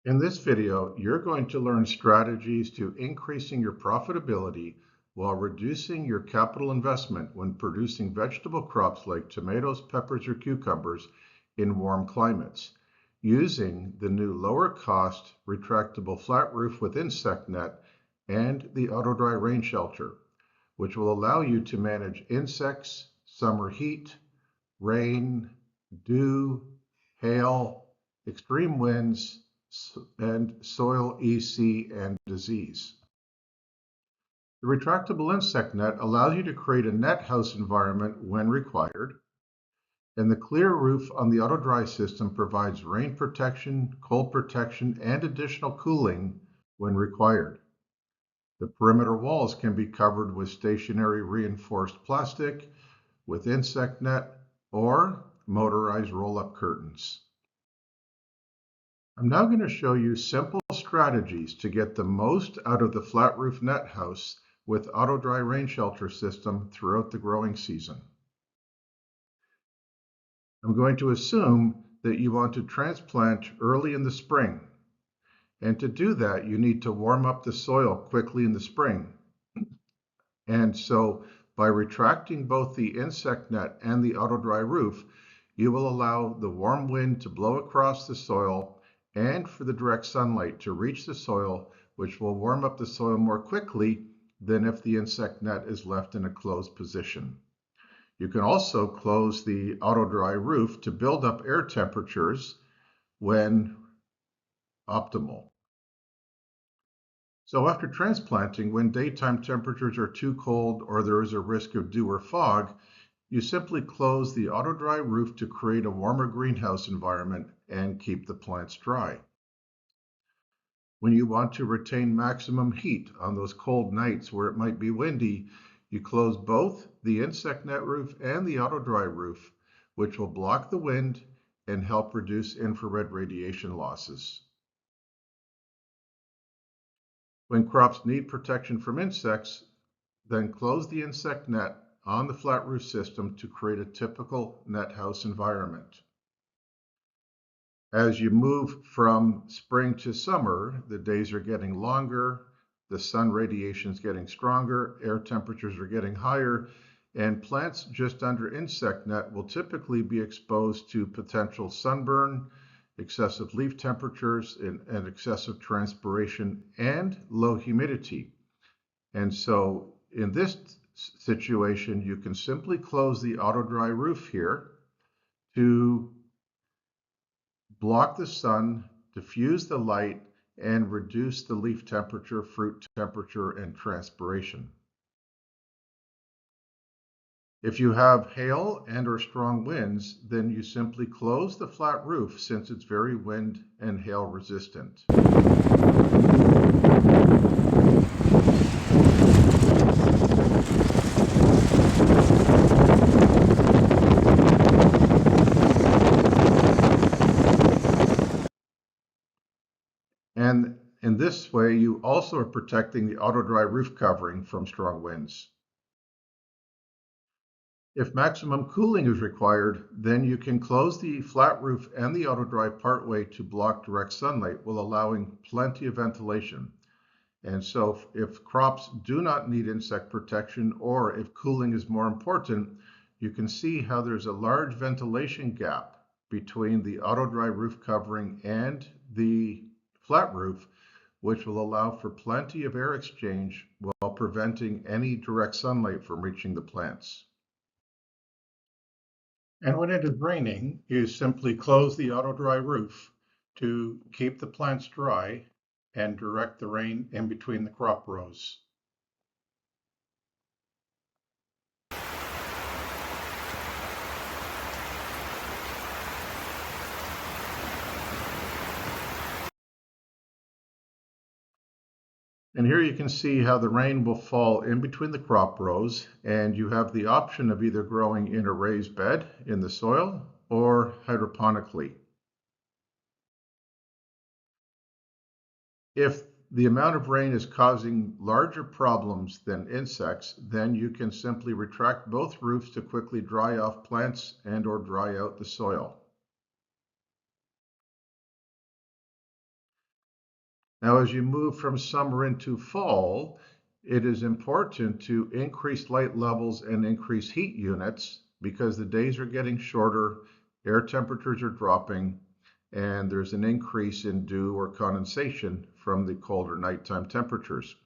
In this video, you're going to learn strategies to increasing your profitability while reducing your capital investment when producing vegetable crops like tomatoes, peppers, or cucumbers in warm climates, using the new lower cost retractable flat roof with insect net and the auto dry rain shelter, which will allow you to manage insects, summer heat, rain, dew, hail, extreme winds, and soil EC and disease. The retractable insect net allows you to create a net house environment when required, and the clear roof on the auto dry system provides rain protection, cold protection, and additional cooling when required. The perimeter walls can be covered with stationary reinforced plastic, with insect net, or motorized roll-up curtains. I'm now going to show you simple strategies to get the most out of the flat roof net house with auto dry rain shelter system throughout the growing season. I'm going to assume that you want to transplant early in the spring. And to do that, you need to warm up the soil quickly in the spring. And so by retracting both the insect net and the auto dry roof, you will allow the warm wind to blow across the soil and for the direct sunlight to reach the soil, which will warm up the soil more quickly than if the insect net is left in a closed position. You can also close the auto dry roof to build up air temperatures when optimal. So after transplanting, when daytime temperatures are too cold or there is a risk of dew or fog, you simply close the auto dry roof to create a warmer greenhouse environment and keep the plants dry. When you want to retain maximum heat on those cold nights where it might be windy, you close both the insect net roof and the auto dry roof, which will block the wind and help reduce infrared radiation losses. When crops need protection from insects, then close the insect net on the flat roof system to create a typical net house environment. As you move from spring to summer, the days are getting longer, the sun radiation is getting stronger, air temperatures are getting higher, and plants just under insect net will typically be exposed to potential sunburn, excessive leaf temperatures, and excessive transpiration, and low humidity. And so in this situation, you can simply close the auto dry roof here to block the sun, diffuse the light, and reduce the leaf temperature, fruit temperature, and transpiration. If you have hail and or strong winds, then you simply close the flat roof since it's very wind and hail resistant. And in this way, you also are protecting the auto dry roof covering from strong winds. If maximum cooling is required, then you can close the flat roof and the auto dry partway to block direct sunlight while allowing plenty of ventilation. And so if crops do not need insect protection or if cooling is more important, you can see how there's a large ventilation gap between the auto dry roof covering and the flat roof, which will allow for plenty of air exchange while preventing any direct sunlight from reaching the plants. And when it is raining, you simply close the auto dry roof to keep the plants dry and direct the rain in between the crop rows. And here you can see how the rain will fall in between the crop rows, and you have the option of either growing in a raised bed in the soil or hydroponically. If the amount of rain is causing larger problems than insects, then you can simply retract both roofs to quickly dry off plants and or dry out the soil. Now, as you move from summer into fall, it is important to increase light levels and increase heat units because the days are getting shorter, air temperatures are dropping, and there's an increase in dew or condensation from the colder nighttime temperatures.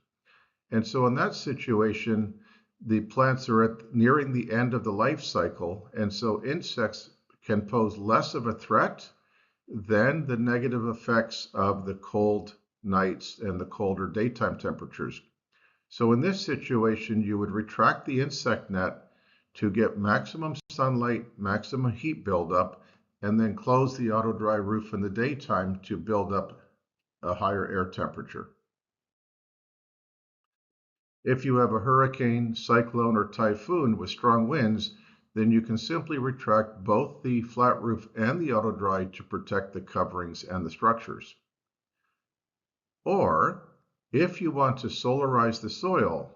And so in that situation, the plants are nearing the end of the life cycle, and so insects can pose less of a threat than the negative effects of the cold nights and the colder daytime temperatures. So in this situation, you would retract the insect net to get maximum sunlight, maximum heat buildup, and then close the auto dry roof in the daytime to build up a higher air temperature. If you have a hurricane, cyclone, or typhoon with strong winds, then you can simply retract both the flat roof and the auto dry to protect the coverings and the structures. Or if you want to solarize the soil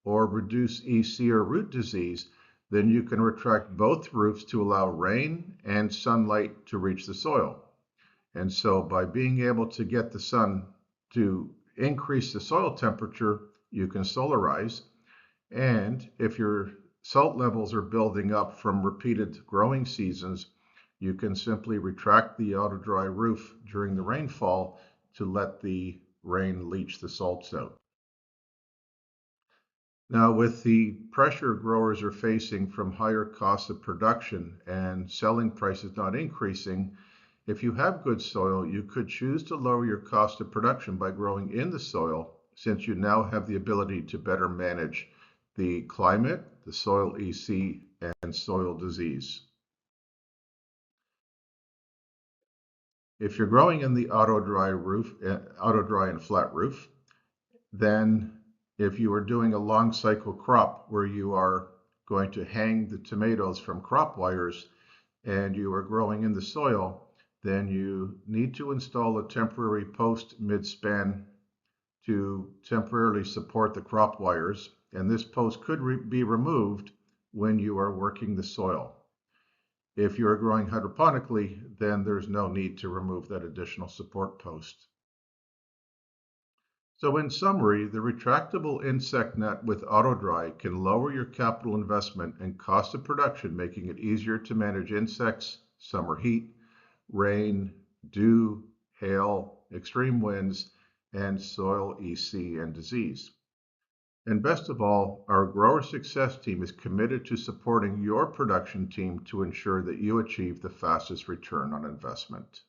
or reduce EC or root disease, then you can retract both roofs to allow rain and sunlight to reach the soil. And so by being able to get the sun to increase the soil temperature, you can solarize. And if your salt levels are building up from repeated growing seasons, you can simply retract the auto dry roof during the rainfall to let the rain leach the salts out. Now, with the pressure growers are facing from higher costs of production and selling prices not increasing, if you have good soil, you could choose to lower your cost of production by growing in the soil, since you now have the ability to better manage the climate, the soil EC, and soil disease. If you're growing in the auto dry and flat roof, then if you are doing a long cycle crop where you are going to hang the tomatoes from crop wires and you are growing in the soil, then you need to install a temporary post mid-span to temporarily support the crop wires, and this post could be removed when you are working the soil. If you are growing hydroponically, then there's no need to remove that additional support post. So in summary, the retractable insect net with AutoDry can lower your capital investment and cost of production, making it easier to manage insects, summer heat, rain, dew, hail, extreme winds, and soil EC and disease. And best of all, our grower success team is committed to supporting your production team to ensure that you achieve the fastest return on investment.